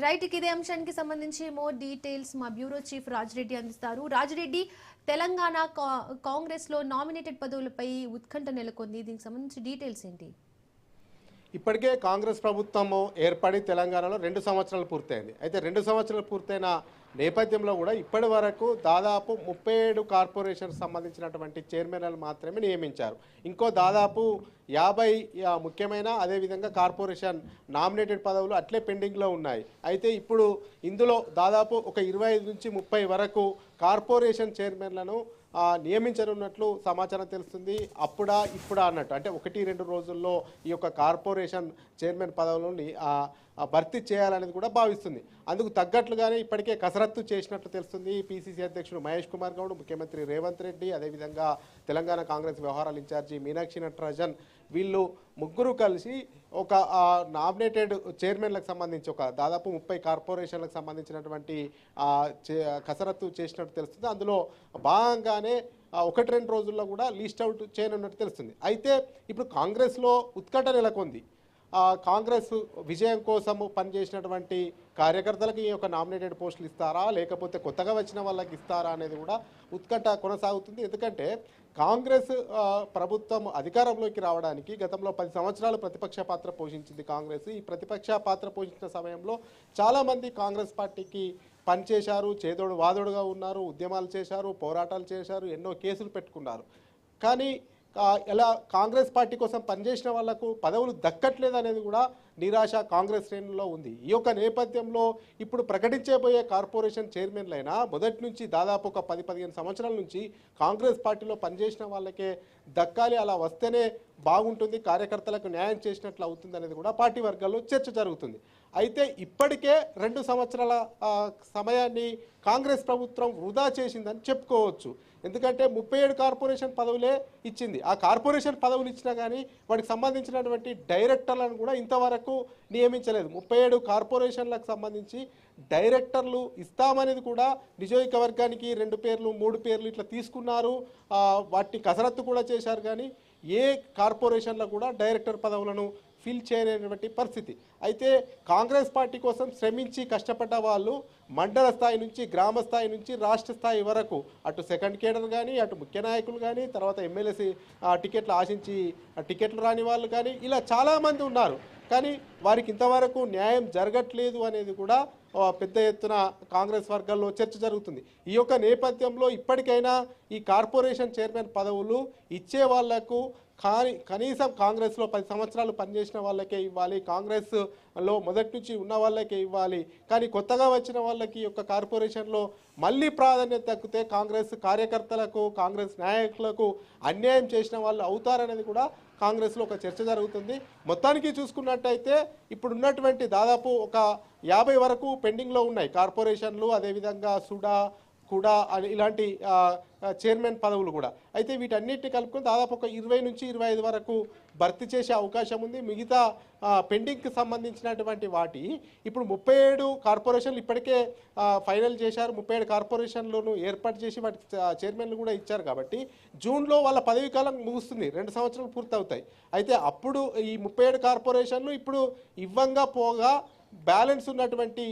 Right ఇదే అంశానికి సంబంధించి మోర్ డీటెయిల్స్ మా బ్యూరో చీఫ్ రాజిరెడ్డి అందిస్తారు. రాజిరెడ్డి, తెలంగాణ కాంగ్రెస్ లో నామినేటెడ్ పదవులపై ఉత్కంఠ నెలకొంది. దీనికి సంబంధించి డీటెయిల్స్ ఏంటి? ఇప్పటికే కాంగ్రెస్ ప్రభుత్వం ఏర్పడి తెలంగాణలో 2 సంవత్సరాలు పూర్తయింది. అయితే 2 సంవత్సరాలు పూర్తయిన నేపథ్యంలో కూడా ఇప్పటి వరకు దాదాపు 37 కార్పొరేషన్స్ సంబంధించినటువంటి చైర్మన్లు మాత్రమే నియమించారు. ఇంకో దాదాపు 50 ముఖ్యమైన అదేవిధంగా కార్పొరేషన్ నామినేటెడ్ పదవులు అట్లే పెండింగ్లో ఉన్నాయి. అయితే ఇప్పుడు ఇందులో దాదాపు ఒక 25 నుంచి 30 వరకు కార్పొరేషన్ చైర్మన్లను నియమించనున్నట్లు సమాచారం తెలుస్తుంది. అప్పుడా ఇప్పుడా అన్నట్టు, అంటే 1-2 రోజుల్లో ఈ యొక్క కార్పొరేషన్ చైర్మన్ పదవులని భర్తీ చేయాలనేది కూడా భావిస్తుంది. అందుకు తగ్గట్లుగానే ఇప్పటికే కసరత్తు చేసినట్లు తెలుస్తుంది. పిసిసి అధ్యక్షుడు మహేష్ కుమార్ గౌడ్, ముఖ్యమంత్రి రేవంత్ రెడ్డి, అదేవిధంగా తెలంగాణ కాంగ్రెస్ వ్యవహారాల ఇన్ఛార్జి మీనాక్షి నటరాజన్, వీళ్ళు ముగ్గురు కలిసి ఒక నామినేటెడ్ చైర్మన్లకు సంబంధించి ఒక దాదాపు 30 కార్పొరేషన్లకు సంబంధించినటువంటి కసరత్తు చేసినట్టు తెలుస్తుంది. అందులో భాగంగానే 1-2 రోజుల్లో కూడా లిస్ట్ అవుట్ చేయనున్నట్టు తెలుస్తుంది. అయితే ఇప్పుడు కాంగ్రెస్లో ఉత్కంఠ నెలకొంది. కాంగ్రెస్ విజయం కోసం పనిచేసినటువంటి కార్యకర్తలకు ఈ యొక్క నామినేటెడ్ పోస్టులు ఇస్తారా, లేకపోతే కొత్తగా వచ్చిన వాళ్ళకి ఇస్తారా అనేది కూడా ఉత్కంఠ కొనసాగుతుంది. ఎందుకంటే కాంగ్రెస్ ప్రభుత్వం అధికారంలోకి రావడానికి గతంలో 10 సంవత్సరాలు ప్రతిపక్ష పాత్ర పోషించింది కాంగ్రెస్. ఈ ప్రతిపక్ష పాత్ర పోషించిన సమయంలో చాలామంది కాంగ్రెస్ పార్టీకి పనిచేశారు, చేదోడు వాదోడుగా ఉన్నారు, ఉద్యమాలు చేశారు, పోరాటాలు చేశారు, ఎన్నో కేసులు పెట్టుకున్నారు. కానీ ఇలా కాంగ్రెస్ పార్టీ కోసం పనిచేసిన వాళ్లకు పదవులు దక్కట్లేదు అనేది కూడా నిరాశ కాంగ్రెస్ శ్రేణుల్లో ఉంది. ఈ యొక్క నేపథ్యంలో ఇప్పుడు ప్రకటించబోయే కార్పొరేషన్ చైర్మన్లైనా మొదటి నుంచి దాదాపు ఒక 10-15 సంవత్సరాల నుంచి కాంగ్రెస్ పార్టీలో పనిచేసిన వాళ్ళకే దక్కాలి, అలా వస్తేనే బాగుంటుంది, కార్యకర్తలకు న్యాయం చేసినట్లు అవుతుంది అనేది కూడా పార్టీ వర్గాల్లో చర్చ జరుగుతుంది. అయితే ఇప్పటికే 2 సంవత్సరాల సమయాన్ని కాంగ్రెస్ ప్రభుత్వం వృధా చేసిందని చెప్పుకోవచ్చు. ఎందుకంటే 37 కార్పొరేషన్ పదవులే ఇచ్చింది. ఆ కార్పొరేషన్ పదవులు ఇచ్చినా కానీ వాటికి సంబంధించినటువంటి డైరెక్టర్లను కూడా ఇంతవరకు నియమించలేదు. 37 కార్పొరేషన్లకు సంబంధించి డైరెక్టర్లు ఇస్తామనేది కూడా నియోజకవర్గానికి 2 పేర్లు 3 పేర్లు ఇట్లా తీసుకున్నారు. వాటిని కసరత్తు కూడా చేశారు. కానీ ఏ కార్పొరేషన్లో కూడా డైరెక్టర్ పదవులను ఫిల్ చేయలేనటువంటి పరిస్థితి. అయితే కాంగ్రెస్ పార్టీ కోసం శ్రమించి కష్టపడ్డ వాళ్ళు మండల స్థాయి నుంచి, గ్రామ స్థాయి నుంచి రాష్ట్ర స్థాయి వరకు, అటు సెకండ్ కేడర్ కానీ, అటు ముఖ్య నాయకులు కానీ, తర్వాత ఎమ్మెల్యేసి టికెట్లు ఆశించి టికెట్లు రాని వాళ్ళు కానీ, ఇలా చాలామంది ఉన్నారు. కానీ వారికి ఇంతవరకు న్యాయం జరగట్లేదు అనేది కూడా పెద్ద ఎత్తున కాంగ్రెస్ వర్గాల్లో చర్చ జరుగుతుంది. ఈ యొక్క నేపథ్యంలో ఇప్పటికైనా ఈ కార్పొరేషన్ చైర్మన్ పదవులు ఇచ్చే వాళ్లకు కనీసం కాంగ్రెస్లో 10 సంవత్సరాలు పనిచేసిన వాళ్ళకే ఇవ్వాలి, కాంగ్రెస్లో మొదటి నుంచి ఉన్న వాళ్ళకే ఇవ్వాలి. కానీ కొత్తగా వచ్చిన వాళ్ళకి ఈ యొక్క కార్పొరేషన్లో మళ్ళీ ప్రాధాన్యత దక్కితే కాంగ్రెస్ కార్యకర్తలకు, కాంగ్రెస్ నాయకులకు అన్యాయం చేసిన వాళ్ళు అవుతారనేది కూడా కాంగ్రెస్లో ఒక చర్చ జరుగుతుంది. మొత్తానికి చూసుకున్నట్టయితే ఇప్పుడు ఉన్నటువంటి దాదాపు ఒక 50 వరకు పెండింగ్లో ఉన్నాయి కార్పొరేషన్లు, అదేవిధంగా సుడా కూడా ఇలాంటి చైర్మన్ పదవులు కూడా. అయితే వీటన్నిటిని కలుపుకొని దాదాపు ఒక 20 నుంచి 25 వరకు భర్తీ చేసే అవకాశం ఉంది. మిగతా పెండింగ్కి సంబంధించినటువంటి వాటి ఇప్పుడు 37 కార్పొరేషన్లు ఇప్పటికే ఫైనల్ చేశారు. 37 కార్పొరేషన్లను ఏర్పాటు చేసి వాటికి చైర్మన్లు కూడా ఇచ్చారు. కాబట్టి జూన్లో వాళ్ళ పదవీ కాలం ముగుస్తుంది, 2 సంవత్సరాలు పూర్తవుతాయి. అయితే అప్పుడు ఈ 37 కార్పొరేషన్లు ఇప్పుడు ఇవ్వంగా పోగా బ్యాలెన్స్ ఉన్నటువంటి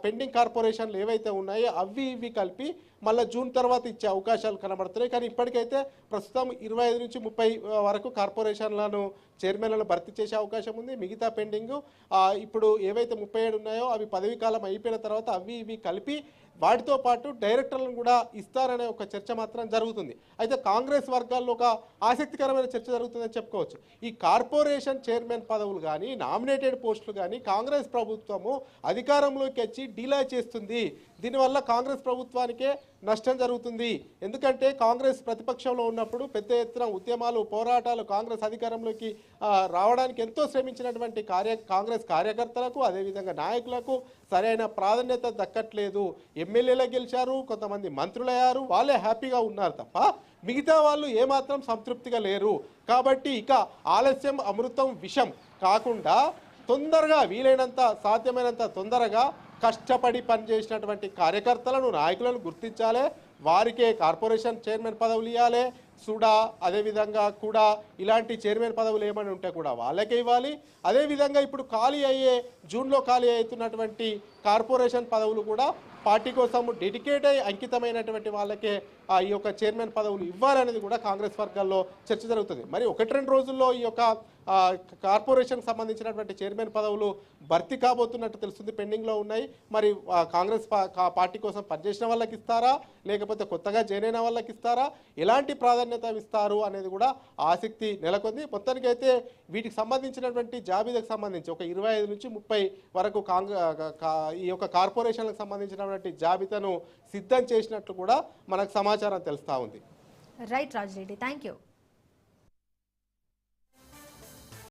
పెండింగ్ కార్పొరేషన్లు ఏవైతే ఉన్నాయో అవి ఇవి కలిపి మళ్ళీ జూన్ తర్వాత ఇచ్చే అవకాశాలు కనబడుతున్నాయి. కానీ ఇప్పటికైతే ప్రస్తుతం 25 నుంచి 30 వరకు కార్పొరేషన్లను చైర్మన్లను భర్తీ చేసే అవకాశం ఉంది. మిగతా పెండింగ్ ఇప్పుడు ఏవైతే 37 ఉన్నాయో అవి పదవీ కాలం అయిపోయిన తర్వాత అవి ఇవి కలిపి వాటితో పాటు డైరెక్టర్లను కూడా ఇస్తారనే ఒక చర్చ మాత్రం జరుగుతుంది. అయితే కాంగ్రెస్ వర్గాల్లో ఒక ఆసక్తికరమైన చర్చ జరుగుతుందని చెప్పుకోవచ్చు. ఈ కార్పొరేషన్ చైర్మన్ పదవులు కానీ, నామినేటెడ్ పోస్టులు కానీ కాంగ్రెస్ ప్రభుత్వము అధికారంలోకి వచ్చి డిలే చేస్తుంది. దీనివల్ల కాంగ్రెస్ ప్రభుత్వానికే నష్టం జరుగుతుంది. ఎందుకంటే కాంగ్రెస్ ప్రతిపక్షంలో ఉన్నప్పుడు పెద్ద ఎత్తున ఉద్యమాలు, పోరాటాలు, కాంగ్రెస్ అధికారంలోకి రావడానికి ఎంతో శ్రమించినటువంటి కాంగ్రెస్ కార్యకర్తలకు, అదేవిధంగా నాయకులకు సరైన ప్రాధాన్యత దక్కట్లేదు. ఎమ్మెల్యేలు గెలిచారు, కొంతమంది మంత్రులయ్యారు, వాళ్ళే హ్యాపీగా ఉన్నారు తప్ప మిగతా వాళ్ళు ఏమాత్రం సంతృప్తిగా లేరు. కాబట్టి ఇక ఆలస్యం అమృతం విషం కాకుండా తొందరగా వీలైనంత సాధ్యమైనంత తొందరగా కష్టపడి పనిచేసినటువంటి కార్యకర్తలను, నాయకులను గుర్తించాలి. వారికే కార్పొరేషన్ చైర్మన్ పదవులు ఇవ్వాలి, సుడా అదేవిధంగా కూడా ఇలాంటి చైర్మన్ పదవులు ఏమైనా ఉంటే కూడా వాళ్ళకే ఇవ్వాలి. అదేవిధంగా ఇప్పుడు ఖాళీ అయ్యే జూన్లో ఖాళీ అవుతున్నటువంటి కార్పొరేషన్ పదవులు కూడా పార్టీ కోసం డెడికేట్ అయి అంకితమైనటువంటి వాళ్ళకే ఈ యొక్క చైర్మన్ పదవులు ఇవ్వాలనేది కూడా కాంగ్రెస్ వర్గాల్లో చర్చ జరుగుతుంది. మరి 1-2 రోజుల్లో ఈ యొక్క కార్పొరేషన్కి సంబంధించినటువంటి చైర్మన్ పదవులు భర్తీ కాబోతున్నట్టు తెలుస్తుంది, పెండింగ్లో ఉన్నాయి. మరి కాంగ్రెస్ పార్టీ కోసం పనిచేసిన వాళ్ళకి ఇస్తారా, లేకపోతే కొత్తగా జాయిన్ అయిన వాళ్ళకి ఇస్తారా, ఎలాంటి ప్రాధాన్యత ఇస్తారు అనేది కూడా ఆసక్తి నెలకొంది. మొత్తానికైతే వీటికి సంబంధించినటువంటి జాబితాకు సంబంధించి ఒక 25 నుంచి 30 వరకు ఈ యొక్క కార్పొరేషన్లకు సంబంధించినటువంటి జాబితాను సిద్ధం చేసినట్లు కూడా మనకు సమాచారం తెలుస్తూ ఉంది. Right Rajireddy, thank you.